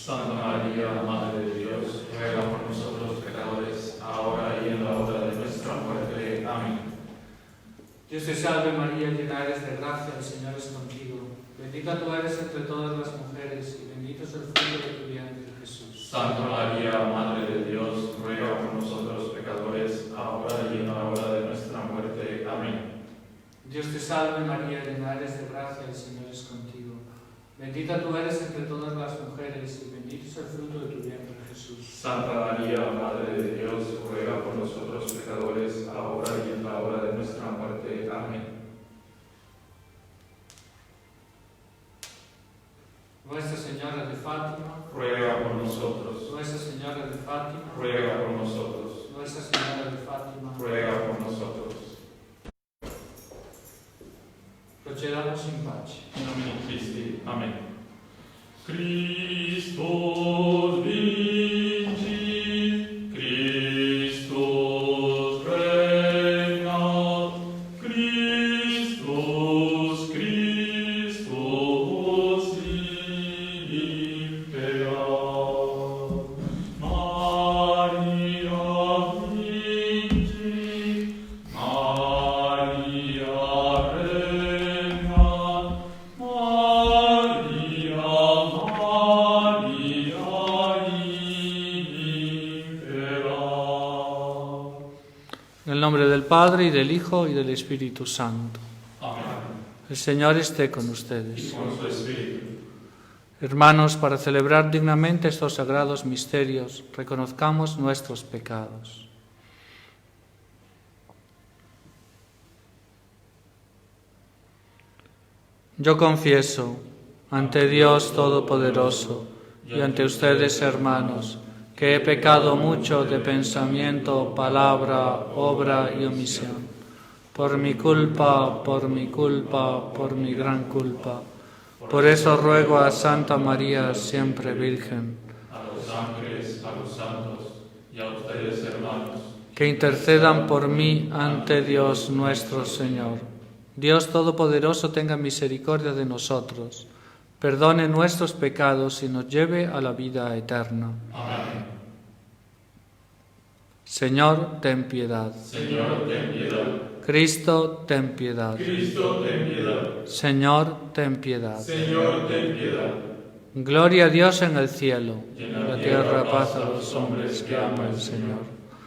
Santa María, Madre de Dios, ruega por nosotros pecadores, ahora y en la hora de nuestra muerte. Amén. Dios te salve María, llena eres de gracia, el Señor es contigo. Bendita tú eres entre todas las mujeres y bendito es el fruto de tu vientre, Jesús. Santa María, Madre de Dios, ruega por nosotros pecadores, ahora y en la hora de nuestra muerte. Amén. Dios te salve María, llena eres de gracia, el Señor es contigo. Bendita tú eres entre todas las mujeres y bendito es el fruto de tu vientre, Jesús. Santa María, Madre de Dios, ruega por nosotros pecadores, ahora y en la hora de nuestra muerte. Amén. Nuestra Señora de Fátima, Ruega por nosotros. Nuestra Señora de Fátima, Ruega por nosotros. Nuestra Señora de Fátima, Ruega por nosotros. procedamos in pace. In nomine Christi. Amén. Christus vincit, Christus regnat, Christus imperat. Maria vincit, Maria regnat, Maria imperat. En el nombre del Padre, y del Hijo, y del Espíritu Santo. Amén. El Señor esté con Y ustedes. con su espíritu. Hermanos, para celebrar dignamente estos sagrados misterios, reconozcamos nuestros pecados. Yo confieso ante Dios Todopoderoso y ante ustedes, hermanos, que he pecado mucho de pensamiento, palabra, obra y omisión. Por mi culpa, por mi culpa, por mi gran culpa. Por eso ruego a Santa María, siempre Virgen, A los ángeles, a los santos y a ustedes, hermanos, que intercedan por mí ante Dios nuestro Señor. Dios Todopoderoso tenga misericordia de nosotros, perdone nuestros pecados y nos lleve a la vida eterna. amén. Señor, ten piedad. Señor, ten piedad. Cristo, ten piedad. Cristo, ten piedad. Señor, ten piedad. Señor, ten piedad. Gloria a Dios en el cielo, Y en la tierra paz a los hombres que ama el Señor.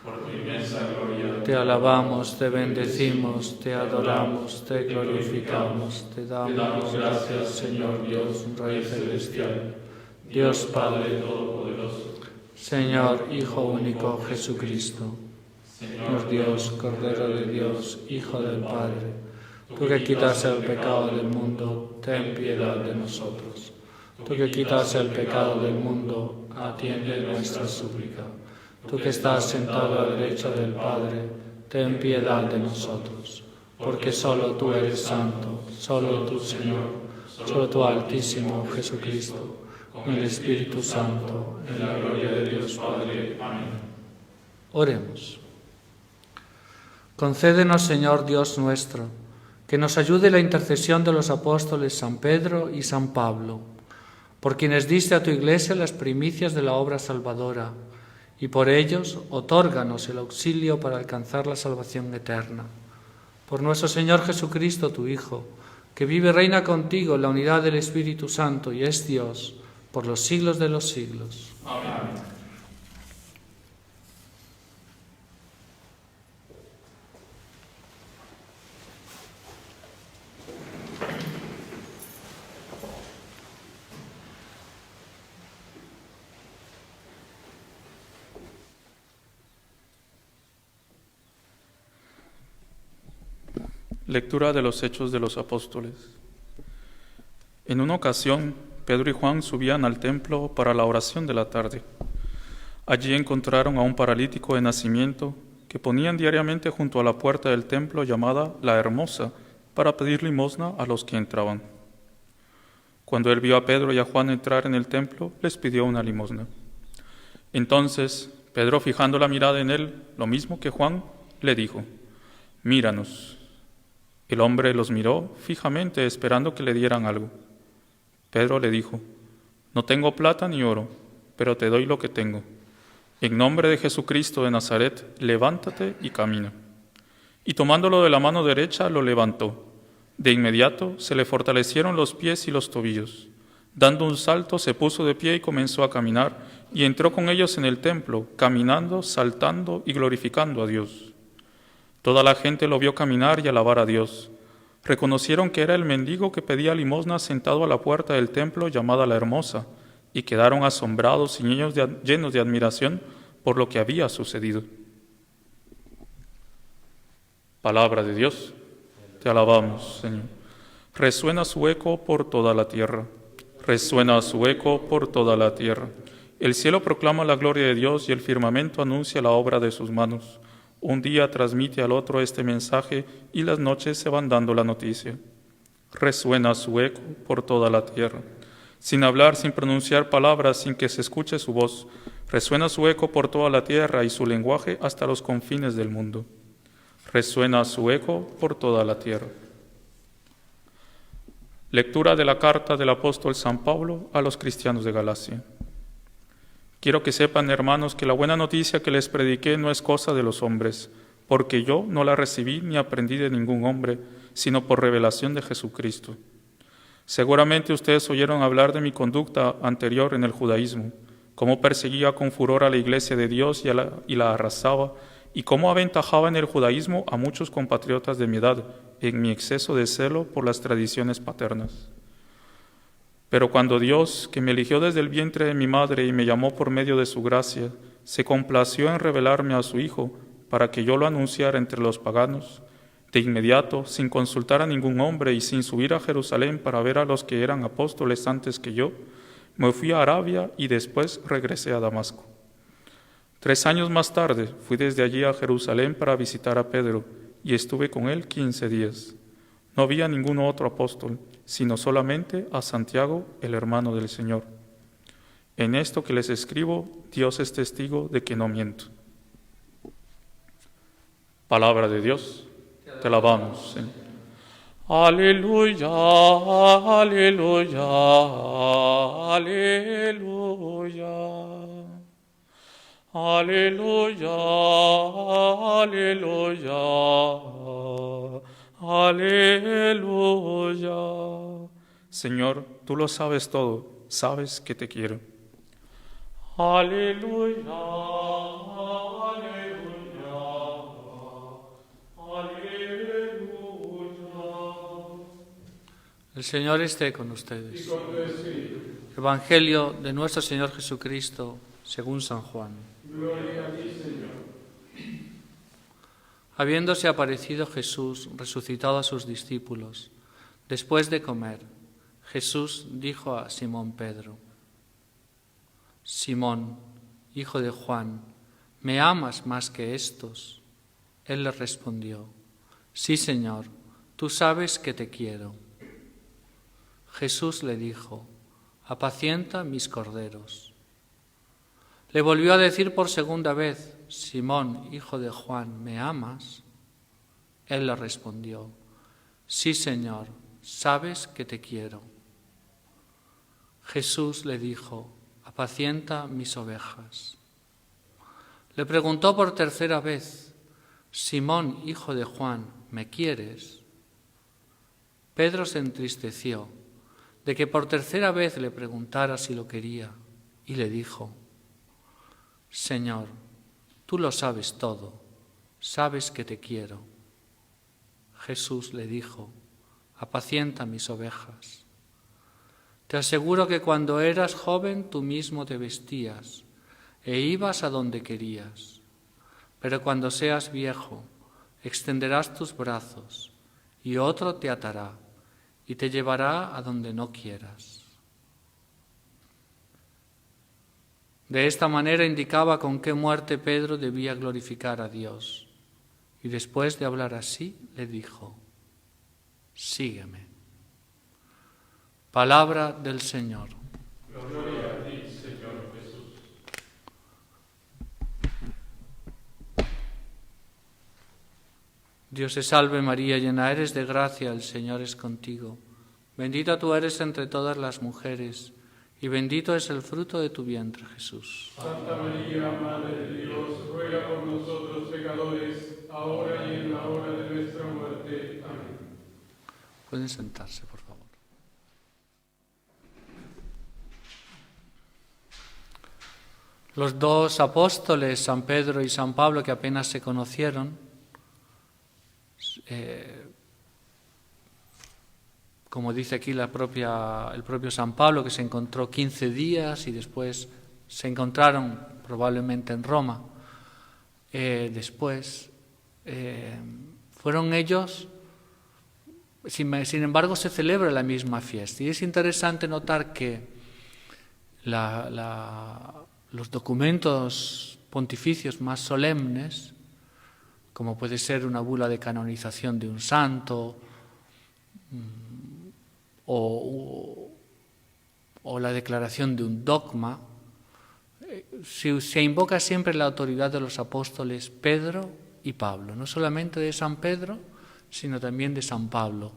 Por tu inmensa gloria, Te alabamos, te bendecimos, te adoramos, te glorificamos, te damos gracias, Señor Dios, Rey celestial, Dios Padre, Todopoderoso, Señor Hijo único Jesucristo, Señor Dios, Cordero de Dios, Hijo del Padre, tú que quitas el pecado del mundo, ten piedad de nosotros. Tú que quitas el pecado del mundo, atiende nuestra súplica. Tú que estás sentado a la derecha del Padre, ten piedad de nosotros. Porque solo tú eres santo, solo tú, Señor, solo tú, Altísimo Jesucristo, con el Espíritu Santo, en la gloria de Dios Padre. amén. Oremos. Concédenos, Señor Dios nuestro, que nos ayude la intercesión de los apóstoles San Pedro y San Pablo, por quienes diste a tu Iglesia las primicias de la obra salvadora, y por ellos otórganos el auxilio para alcanzar la salvación eterna. Por nuestro Señor Jesucristo, tu Hijo, que vive y reina contigo en la unidad del Espíritu Santo y es Dios, por los siglos de los siglos. Amén. Lectura de los Hechos de los Apóstoles. En una ocasión, Pedro y Juan subían al templo para la oración de la tarde. Allí encontraron a un paralítico de nacimiento que ponían diariamente junto a la puerta del templo llamada La Hermosa para pedir limosna a los que entraban. Cuando él vio a Pedro y a Juan entrar en el templo, les pidió una limosna. Entonces, Pedro, fijando la mirada en él, lo mismo que Juan, le dijo: «Míranos». El hombre los miró fijamente, esperando que le dieran algo. Pedro le dijo: «No tengo plata ni oro, pero te doy lo que tengo. En nombre de Jesucristo de Nazaret, levántate y camina. Y tomándolo de la mano derecha, lo levantó. De inmediato se le fortalecieron los pies y los tobillos. Dando un salto, se puso de pie y comenzó a caminar, y entró con ellos en el templo, caminando, saltando y glorificando a Dios. Toda la gente lo vio caminar y alabar a Dios. Reconocieron que era el mendigo que pedía limosna sentado a la puerta del templo llamada La Hermosa, y quedaron asombrados y llenos de admiración por lo que había sucedido. Palabra de Dios, te alabamos, Señor. Resuena su eco por toda la tierra, resuena su eco por toda la tierra. El cielo proclama la gloria de Dios y el firmamento anuncia la obra de sus manos. Un día transmite al otro este mensaje y las noches se van dando la noticia. Resuena su eco por toda la tierra. Sin hablar, sin pronunciar palabras, sin que se escuche su voz, resuena su eco por toda la tierra y su lenguaje hasta los confines del mundo. Resuena su eco por toda la tierra. Lectura de la carta del apóstol San Pablo a los cristianos de Galacia. Quiero que sepan, hermanos, que la buena noticia que les prediqué no es cosa de los hombres, porque yo no la recibí ni aprendí de ningún hombre, sino por revelación de Jesucristo. Seguramente ustedes oyeron hablar de mi conducta anterior en el judaísmo, cómo perseguía con furor a la iglesia de Dios y la arrasaba, y cómo aventajaba en el judaísmo a muchos compatriotas de mi edad en mi exceso de celo por las tradiciones paternas. Pero cuando Dios, que me eligió desde el vientre de mi madre y me llamó por medio de su gracia, se complació en revelarme a su Hijo para que yo lo anunciara entre los paganos, de inmediato, sin consultar a ningún hombre y sin subir a Jerusalén para ver a los que eran apóstoles antes que yo, me fui a Arabia y después regresé a Damasco. 3 años más tarde fui desde allí a Jerusalén para visitar a Pedro y estuve con él 15 días. No vi a ningún otro apóstol, sino solamente a Santiago, el hermano del Señor. En esto que les escribo, Dios es testigo de que no miento. Palabra de Dios, te alabamos, Señor. Aleluya, aleluya, aleluya. Aleluya, aleluya, aleluya. Señor, tú lo sabes todo, sabes que te quiero. Aleluya, aleluya, aleluya. El Señor esté con ustedes. Evangelio de nuestro Señor Jesucristo, según San Juan. Gloria a ti, Señor. Habiéndose aparecido Jesús resucitado a sus discípulos, después de comer, Jesús dijo a Simón Pedro: Simón, hijo de Juan, ¿me amas más que estos? Él le respondió: Sí, Señor, tú sabes que te quiero. Jesús le dijo: Apacienta mis corderos. Le volvió a decir por segunda vez: Simón, hijo de Juan, ¿me amas? Él le respondió: Sí, Señor, sabes que te quiero. Jesús le dijo: Apacienta mis ovejas. Le preguntó por tercera vez: Simón, hijo de Juan, ¿me quieres? Pedro se entristeció de que por tercera vez le preguntara si lo quería, y le dijo: Señor, tú lo sabes todo, sabes que te quiero. Jesús le dijo: Apacienta mis ovejas. Te aseguro que cuando eras joven tú mismo te vestías e ibas a donde querías. Pero cuando seas viejo, extenderás tus brazos y otro te atará y te llevará a donde no quieras. De esta manera indicaba con qué muerte Pedro debía glorificar a Dios. Y después de hablar así, le dijo: Sígueme. Palabra del Señor. Gloria a ti, Señor Jesús. Dios te salve María, llena eres de gracia, el Señor es contigo. Bendita tú eres entre todas las mujeres, y bendito es el fruto de tu vientre, Jesús. Santa María, Madre de Dios, ruega por nosotros pecadores, ahora y en la hora de nuestra muerte. Amén. Pueden sentarse, por favor. Los dos apóstoles, San Pedro y San Pablo, que apenas se conocieron, como dice aquí el propio San Pablo, que se encontró 15 días y después se encontraron probablemente en Roma. Fueron ellos, sin embargo se celebra la misma fiesta. Y es interesante notar que los documentos pontificios más solemnes, como puede ser una bula de canonización de un santo, o la declaración de un dogma, se invoca siempre la autoridad de los apóstoles Pedro y Pablo, no solamente de San Pedro, sino también de San Pablo.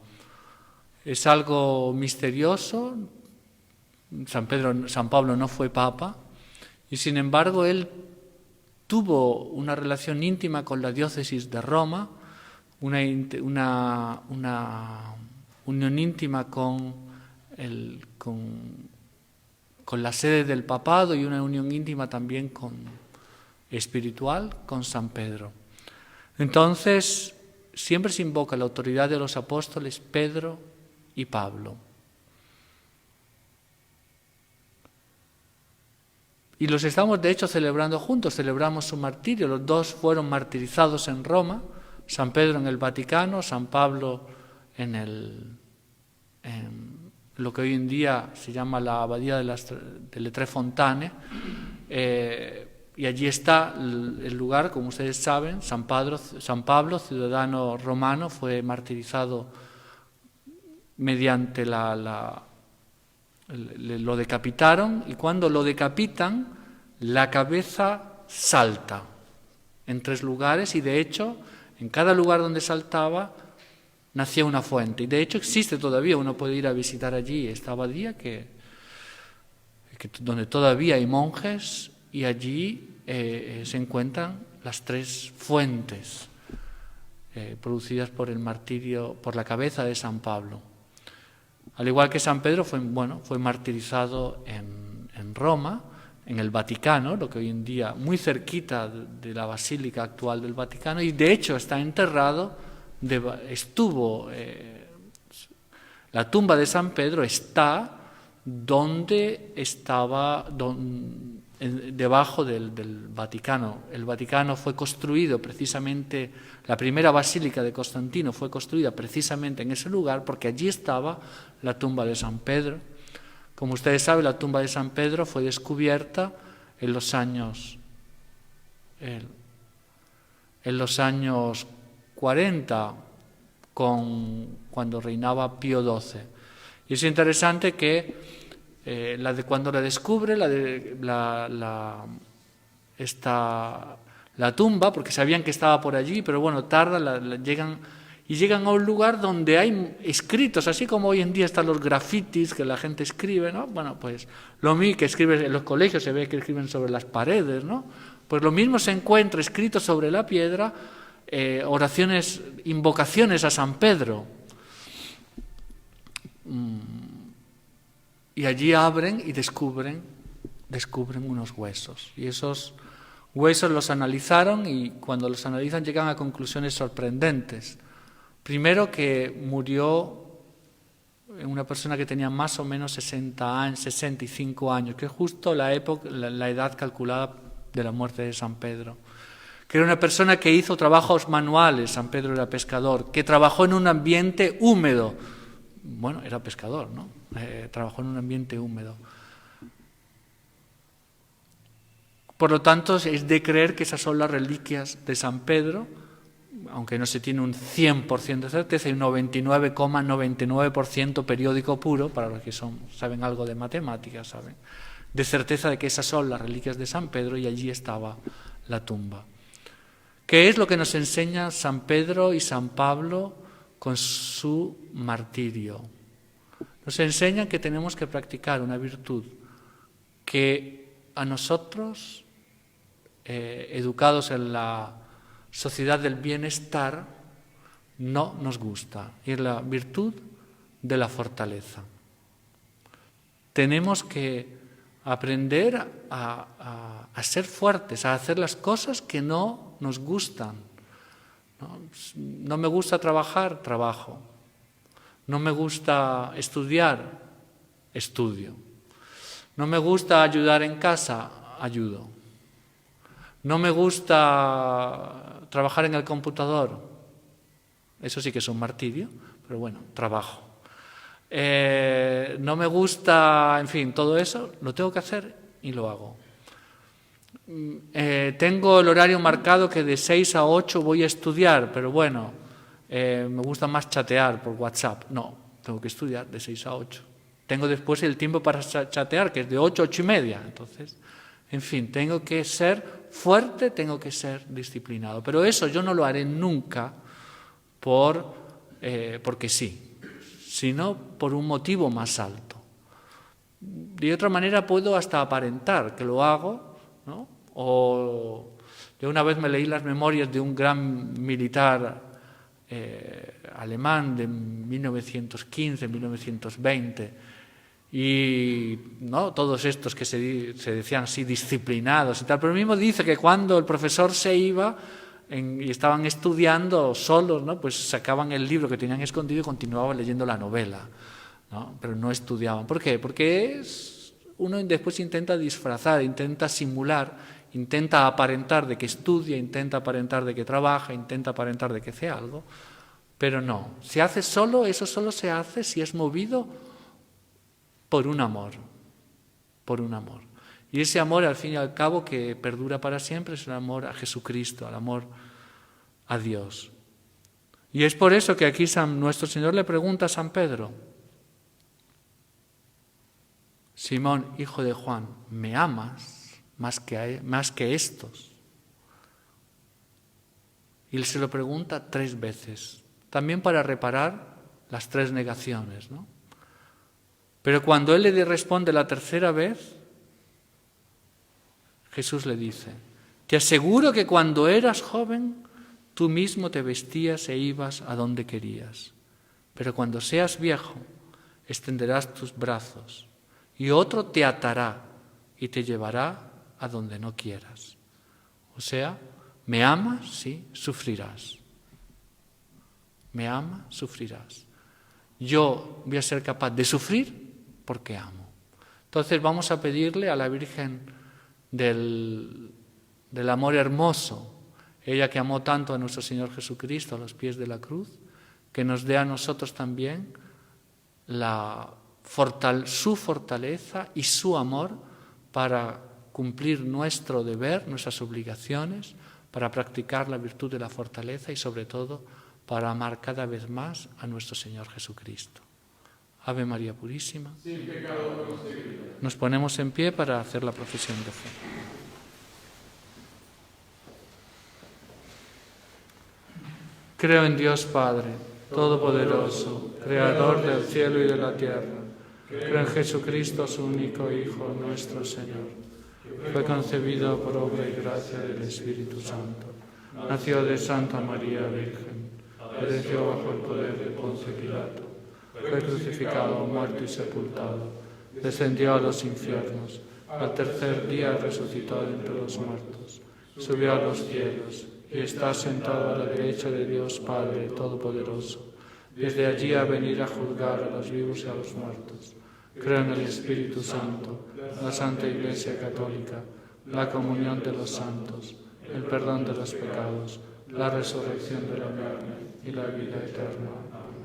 Es algo misterioso. San Pablo no fue papa, y sin embargo él tuvo una relación íntima con la diócesis de Roma, una unión íntima con la sede del papado y una unión íntima también espiritual con San Pedro. Entonces, siempre se invoca la autoridad de los apóstoles Pedro y Pablo. Y los estamos, de hecho, celebrando juntos, celebramos su martirio. Los dos fueron martirizados en Roma, San Pedro en el Vaticano, San Pablo en lo que hoy en día se llama la Abadía de Le Tre Fontane, y allí está el lugar, como ustedes saben. San Pablo, ciudadano romano, fue martirizado mediante lo decapitaron, y cuando lo decapitan, la cabeza salta en 3 lugares, y de hecho, en cada lugar donde saltaba, nacía una fuente. Y de hecho existe todavía, uno puede ir a visitar allí esta abadía, donde todavía hay monjes, y allí se encuentran las 3 fuentes producidas por el martirio, por la cabeza de San Pablo. Al igual que San Pedro fue martirizado en Roma, en el Vaticano, lo que hoy en día, muy cerquita de la basílica actual del Vaticano, y de hecho está enterrado, la tumba de San Pedro está donde estaba, debajo del Vaticano. El Vaticano fue construido precisamente, la primera basílica de Constantino fue construida precisamente en ese lugar, porque allí estaba la tumba de San Pedro. Como ustedes saben, la tumba de San Pedro fue descubierta en los años 40, cuando reinaba Pío XII. Y es interesante que cuando la descubre la tumba, porque sabían que estaba por allí, pero bueno, llegan a un lugar donde hay escritos, así como hoy en día están los grafitis que la gente escribe, ¿no? Bueno, pues lo mismo que escriben en los colegios, se ve que escriben sobre las paredes, ¿no? Pues lo mismo se encuentra escrito sobre la piedra, oraciones, invocaciones a San Pedro. Y allí abren y descubren unos huesos. Y esos huesos los analizaron, y cuando los analizan llegan a conclusiones sorprendentes. Primero, que murió una persona que tenía más o menos 60 años, 65 años, que es justo la edad calculada de la muerte de San Pedro. Que era una persona que hizo trabajos manuales, San Pedro era pescador, que trabajó en un ambiente húmedo. Bueno, era pescador, ¿no? Trabajó en un ambiente húmedo. Por lo tanto, es de creer que esas son las reliquias de San Pedro, aunque no se tiene un 100% de certeza, y un 99,99% periódico puro, para los que saben algo de matemáticas, saben, de certeza de que esas son las reliquias de San Pedro, y allí estaba la tumba. ¿Qué es lo que nos enseña San Pedro y San Pablo con su martirio? Nos enseñan que tenemos que practicar una virtud que a nosotros, educados en la sociedad del bienestar, no nos gusta, y es la virtud de la fortaleza. Tenemos que aprender a ser fuertes, a hacer las cosas que no nos gustan. No me gusta trabajar, trabajo. No me gusta estudiar, estudio. No me gusta ayudar en casa, ayudo. No me gusta trabajar en el computador. Eso sí que es un martirio, pero bueno, trabajo. No me gusta, en fin, todo eso, lo tengo que hacer y lo hago. Tengo el horario marcado que de 6 a 8 voy a estudiar, pero bueno, me gusta más chatear por WhatsApp. No, tengo que estudiar de 6 a 8. Tengo después el tiempo para chatear, que es de 8 a 8 y media. Entonces, en fin, tengo que ser fuerte, tengo que ser disciplinado. Pero eso yo no lo haré nunca porque sí, sino por un motivo más alto. De otra manera puedo hasta aparentar que lo hago, ¿no? O yo una vez me leí las memorias de un gran militar alemán de 1915, 1920, y ¿no? Todos estos que se decían así disciplinados y tal, pero mismo dice que cuando el profesor se iba y estaban estudiando solos, ¿no? Pues sacaban el libro que tenían escondido y continuaban leyendo la novela, ¿no? Pero no estudiaban. ¿Por qué? Porque uno después intenta disfrazar, intenta simular, intenta aparentar de que estudia, intenta aparentar de que trabaja, intenta aparentar de que hace algo, pero no. Se hace solo, eso solo se hace si es movido por un amor, por un amor. Y ese amor, al fin y al cabo, que perdura para siempre, es el amor a Jesucristo, el amor a Dios. Y es por eso que aquí nuestro Señor le pregunta a San Pedro: Simón, hijo de Juan, ¿me amas más que estos? Y se lo pregunta 3 veces, también para reparar las 3 negaciones, ¿no? Pero cuando él le responde la 3ª vez, Jesús le dice: te aseguro que cuando eras joven, tú mismo te vestías e ibas a donde querías. Pero cuando seas viejo, extenderás tus brazos y otro te atará y te llevará a donde no quieras. O sea, ¿me amas? Sí, sufrirás. ¿Me amas? Sufrirás. Yo voy a ser capaz de sufrir porque amo. Entonces vamos a pedirle a la Virgen del amor hermoso, ella que amó tanto a nuestro Señor Jesucristo a los pies de la cruz, que nos dé a nosotros también su fortaleza y su amor para cumplir nuestro deber, nuestras obligaciones, para practicar la virtud de la fortaleza y sobre todo para amar cada vez más a nuestro Señor Jesucristo. Ave María Purísima. Sin pecado concebida. Nos ponemos en pie para hacer la profesión de fe. Creo en Dios Padre, Todopoderoso, Creador del cielo y de la tierra. Creo en Jesucristo, su único Hijo, nuestro Señor. Fue concebido por obra y gracia del Espíritu Santo. Nació de Santa María Virgen. Padeció bajo el poder de Poncio Pilato. Fue crucificado, muerto y sepultado. Descendió a los infiernos. Al 3er día resucitó de entre los muertos. Subió a los cielos y está sentado a la derecha de Dios Padre Todopoderoso. Desde allí a venir a juzgar a los vivos y a los muertos. Creo en el Espíritu Santo, la Santa Iglesia Católica, la comunión de los santos, el perdón de los pecados, la resurrección de la carne y la vida eterna. Amén.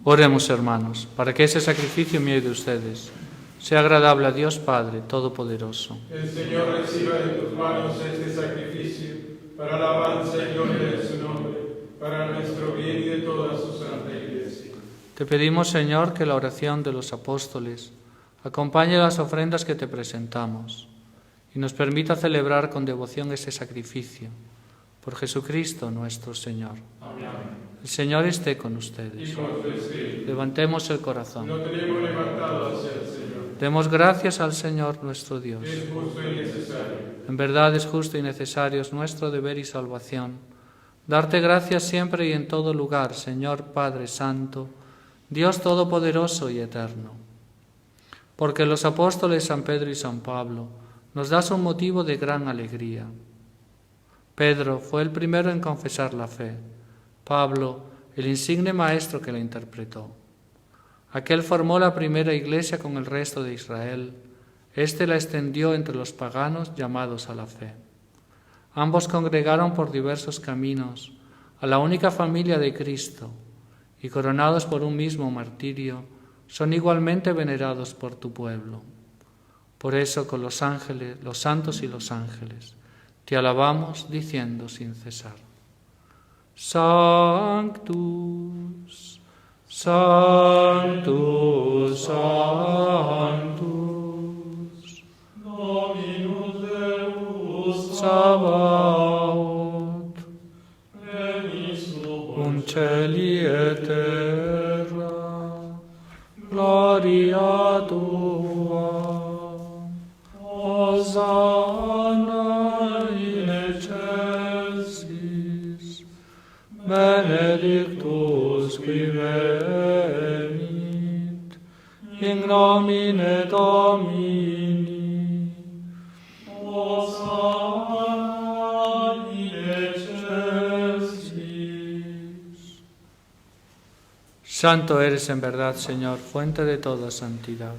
Oremos, hermanos, para que ese sacrificio mío y de ustedes sea agradable a Dios Padre Todopoderoso. El Señor reciba de tus manos este sacrificio para alabanza y gloria de su nombre, para nuestro bien y de toda su santa Iglesia. Te pedimos, Señor, que la oración de los apóstoles acompañe las ofrendas que te presentamos y nos permita celebrar con devoción ese sacrificio. Por Jesucristo nuestro Señor. Amén. El Señor esté con ustedes. Y con tu espíritu. Levantemos el corazón. Lo tenemos levantado hacia el Señor. Demos gracias al Señor nuestro Dios. Es justo y necesario. En verdad es justo y necesario, es nuestro deber y salvación. Darte gracias siempre y en todo lugar, Señor Padre Santo, Dios Todopoderoso y Eterno. Porque los apóstoles San Pedro y San Pablo nos das un motivo de gran alegría. Pedro fue el primero en confesar la fe. Pablo, el insigne maestro que la interpretó. Aquel formó la primera iglesia con el resto de Israel. Este la extendió entre los paganos llamados a la fe. Ambos congregaron por diversos caminos a la única familia de Cristo y coronados por un mismo martirio, son igualmente venerados por tu pueblo. Por eso con los ángeles, los santos y los ángeles, te alabamos diciendo sin cesar: Sanctus, Sanctus, Sanctus, Dominus Deus Sabaoth, plenis cum celi et terra, gloria tua, Hosanna in excelsis, benedictus qui venit, in nomine Domini, Hosanna in excelsis. Santo eres en verdad, Señor, fuente de toda santidad.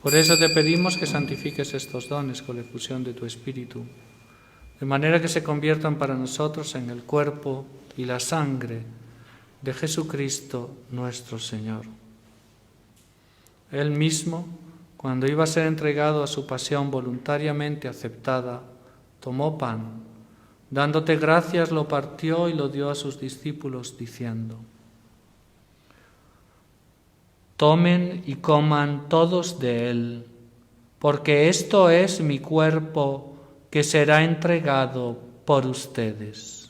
Por eso te pedimos que santifiques estos dones con la efusión de tu Espíritu, de manera que se conviertan para nosotros en el cuerpo y la sangre de Jesucristo nuestro Señor. Él mismo, cuando iba a ser entregado a su pasión voluntariamente aceptada, tomó pan, dándote gracias, lo partió y lo dio a sus discípulos, diciendo: Tomen y coman todos de él, porque esto es mi cuerpo que será entregado por ustedes.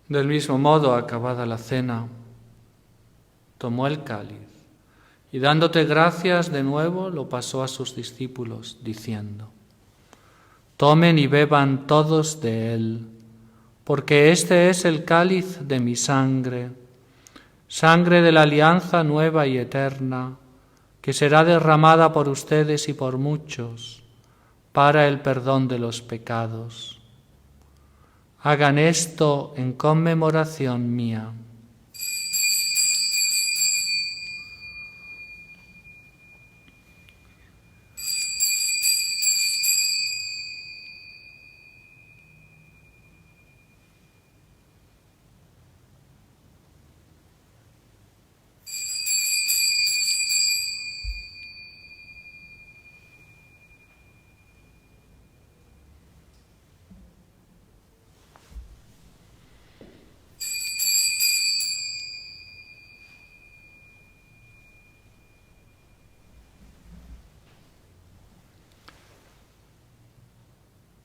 Del mismo modo, acabada la cena, tomó el cáliz y dándote gracias de nuevo lo pasó a sus discípulos, diciendo: Tomen y beban todos de él, porque este es el cáliz de mi sangre, sangre de la alianza nueva y eterna, que será derramada por ustedes y por muchos para el perdón de los pecados. Hagan esto en conmemoración mía.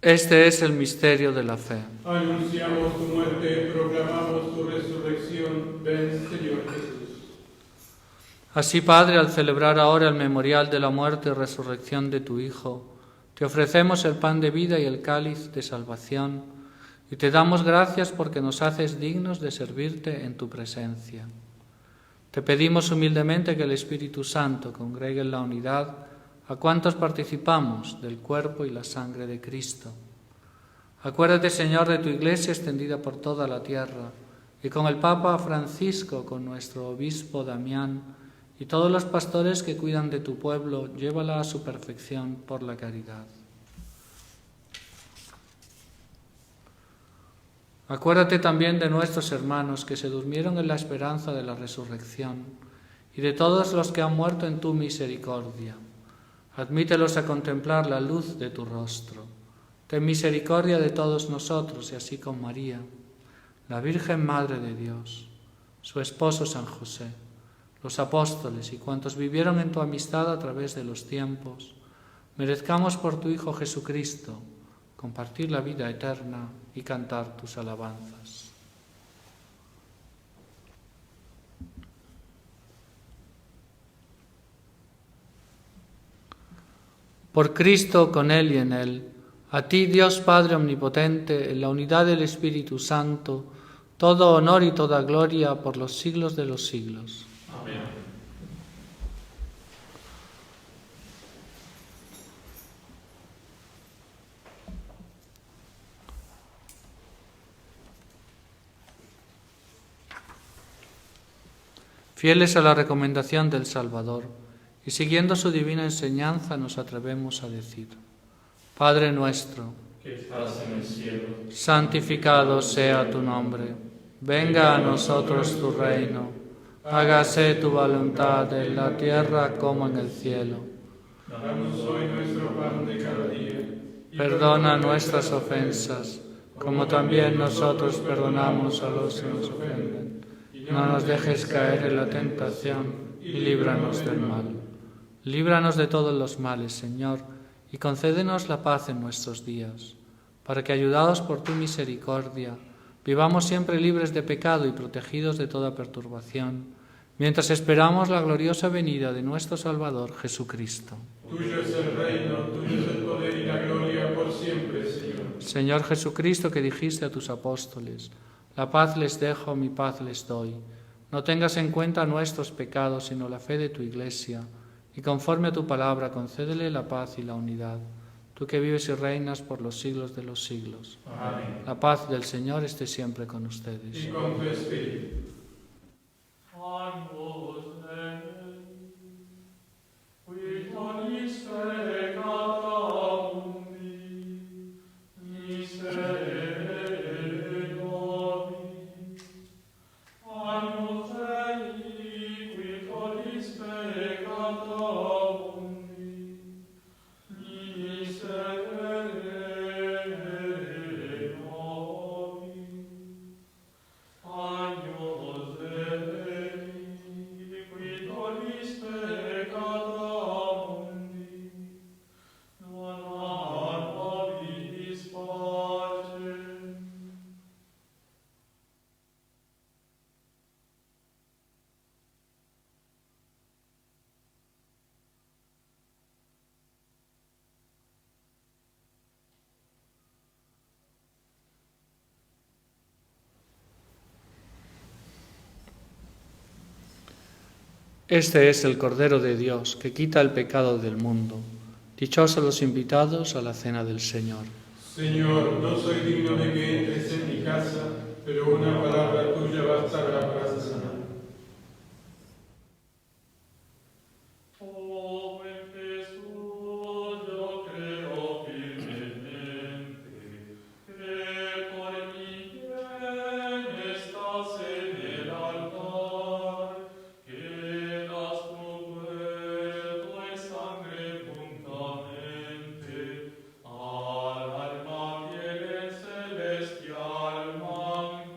Este es el misterio de la fe. Anunciamos tu muerte, proclamamos tu resurrección. Ven, Señor Jesús. Así, Padre, al celebrar ahora el memorial de la muerte y resurrección de tu Hijo, te ofrecemos el pan de vida y el cáliz de salvación, y te damos gracias porque nos haces dignos de servirte en tu presencia. Te pedimos humildemente que el Espíritu Santo congregue en la unidad a cuantos participamos del cuerpo y la sangre de Cristo. Acuérdate, Señor, de tu Iglesia extendida por toda la tierra, y con el Papa Francisco, con nuestro obispo Damián, y todos los pastores que cuidan de tu pueblo, llévala a su perfección por la caridad. Acuérdate también de nuestros hermanos que se durmieron en la esperanza de la resurrección, y de todos los que han muerto en tu misericordia. Admítelos a contemplar la luz de tu rostro. Ten misericordia de todos nosotros, y así con María, la Virgen Madre de Dios, su esposo San José, los apóstoles y cuantos vivieron en tu amistad a través de los tiempos, merezcamos por tu Hijo Jesucristo compartir la vida eterna y cantar tus alabanzas. Por Cristo, con Él y en Él, a ti, Dios Padre Omnipotente, en la unidad del Espíritu Santo, todo honor y toda gloria por los siglos de los siglos. Amén. Fieles a la recomendación del Salvador y siguiendo su divina enseñanza, nos atrevemos a decir: Padre nuestro, Que estás en el cielo, santificado sea tu nombre. Venga a nosotros tu reino. Hágase tu voluntad en la tierra como en el cielo. Danos hoy nuestro pan de cada día. Y Perdona nuestras ofensas, como también nosotros perdonamos a los que nos ofenden. No nos dejes caer en la tentación y líbranos del mal. Líbranos de todos los males, Señor, y concédenos la paz en nuestros días, para que, ayudados por tu misericordia, vivamos siempre libres de pecado y protegidos de toda perturbación, mientras esperamos la gloriosa venida de nuestro Salvador Jesucristo. tuyo es el reino, tuyo es el poder y la gloria por siempre, Señor. Señor Jesucristo, que dijiste a tus apóstoles: la paz les dejo, mi paz les doy. No tengas en cuenta nuestros pecados, sino la fe de tu Iglesia, y conforme a tu palabra concédele la paz y la unidad. Tú que vives y reinas por los siglos de los siglos. Amén. La paz del Señor esté siempre con Y ustedes. con tu espíritu. Este es el Cordero de Dios que quita el pecado del mundo. Dichosos los invitados a la cena del Señor. Señor, no soy digno de que entres en mi casa, pero una palabra tuya bastará para sanar. Celestial manjar.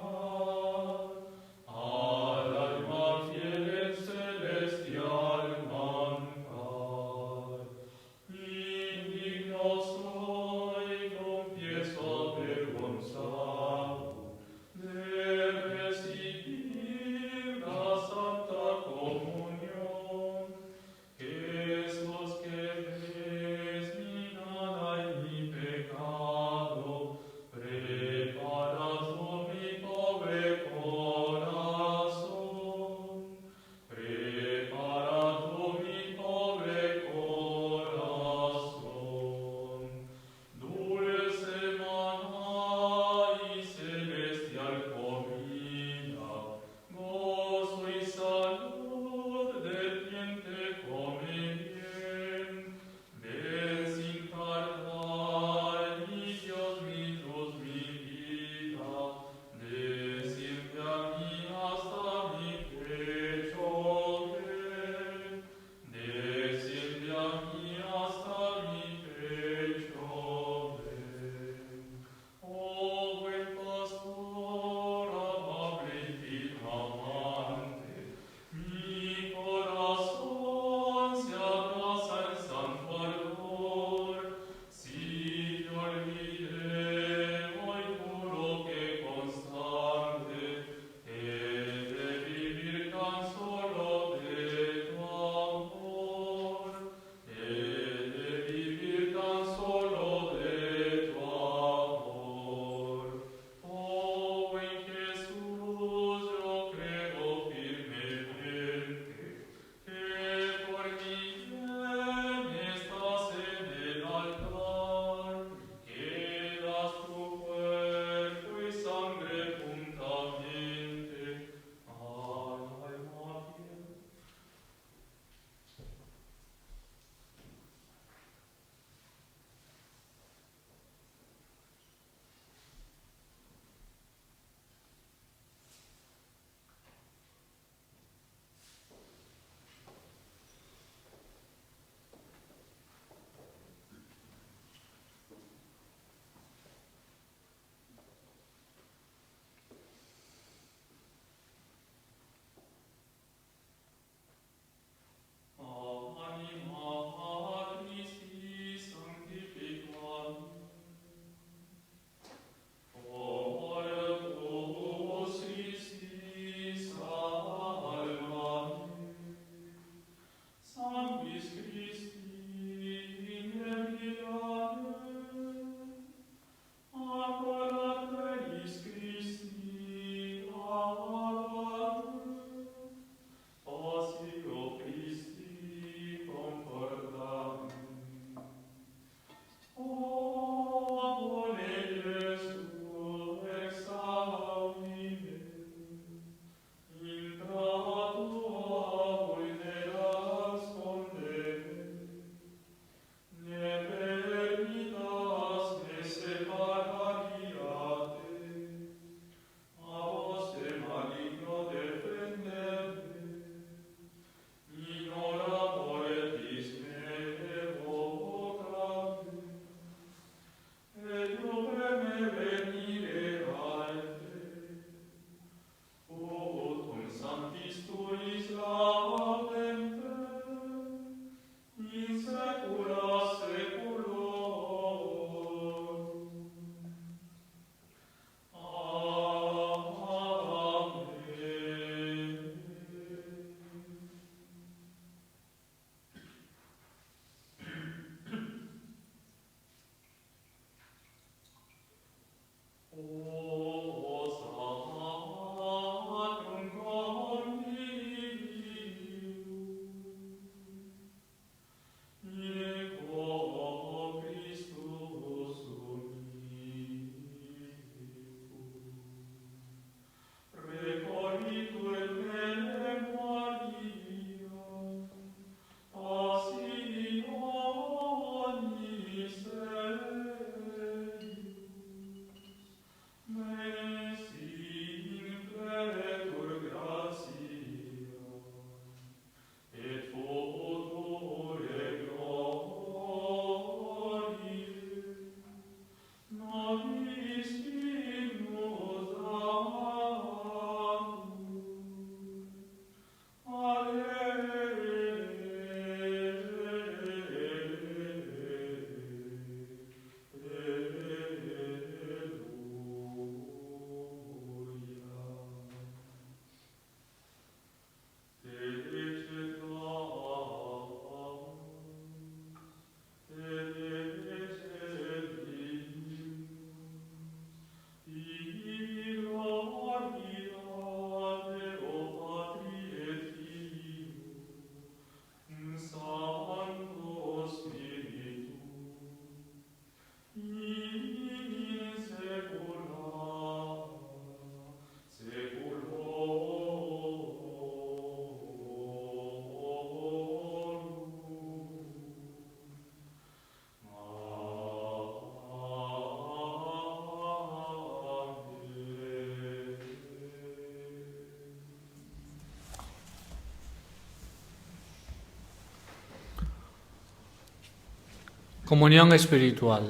Comunión espiritual.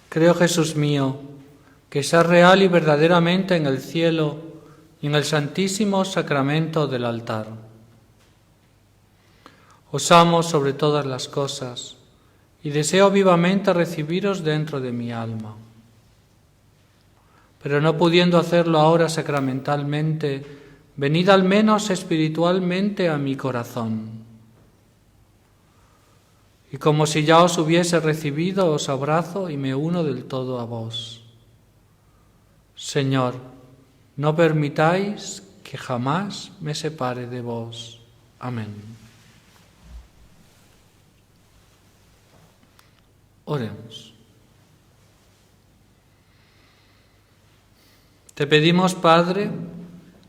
Creo, Jesús mío, que estás real y verdaderamente en el cielo y en el santísimo sacramento del altar. Os amo sobre todas las cosas y deseo vivamente recibiros dentro de mi alma. Pero no pudiendo hacerlo ahora sacramentalmente, venid al menos espiritualmente a mi corazón. Y como si ya os hubiese recibido, os abrazo y me uno del todo a vos. Señor, no permitáis que jamás me separe de vos. Amén. Oremos. Te pedimos, Padre,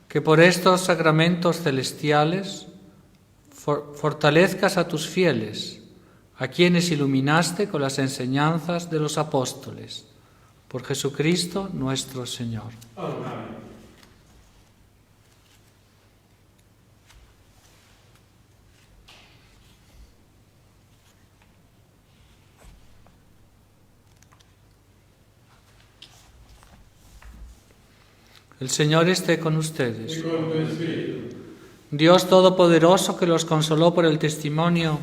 que por estos sacramentos celestiales fortalezcas a tus fieles, a quienes iluminaste con las enseñanzas de los apóstoles, por Jesucristo nuestro Señor. Amén. El Señor esté con ustedes. Y con tu espíritu. Dios Todopoderoso, que los consoló por el testimonio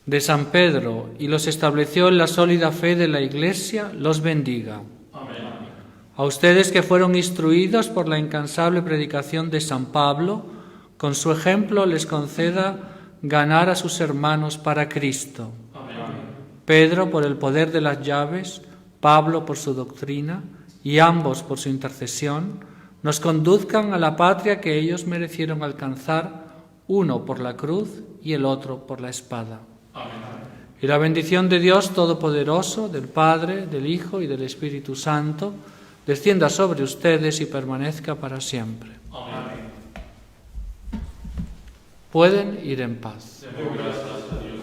de San Pedro y los estableció en la sólida fe de la Iglesia, los bendiga. Amén. A ustedes que fueron instruidos por la incansable predicación de San Pablo, con su ejemplo les conceda ganar a sus hermanos para Cristo. Amén. Pedro por el poder de las llaves, Pablo por su doctrina y ambos por su intercesión, nos conduzcan a la patria que ellos merecieron alcanzar, uno por la cruz y el otro por la espada. Amén. Y la bendición de Dios Todopoderoso, del Padre, del Hijo y del Espíritu Santo, descienda sobre ustedes y permanezca para siempre. Amén. Pueden ir en paz. Demos gracias a Dios.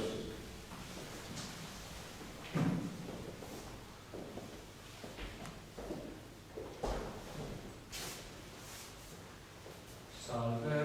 Salve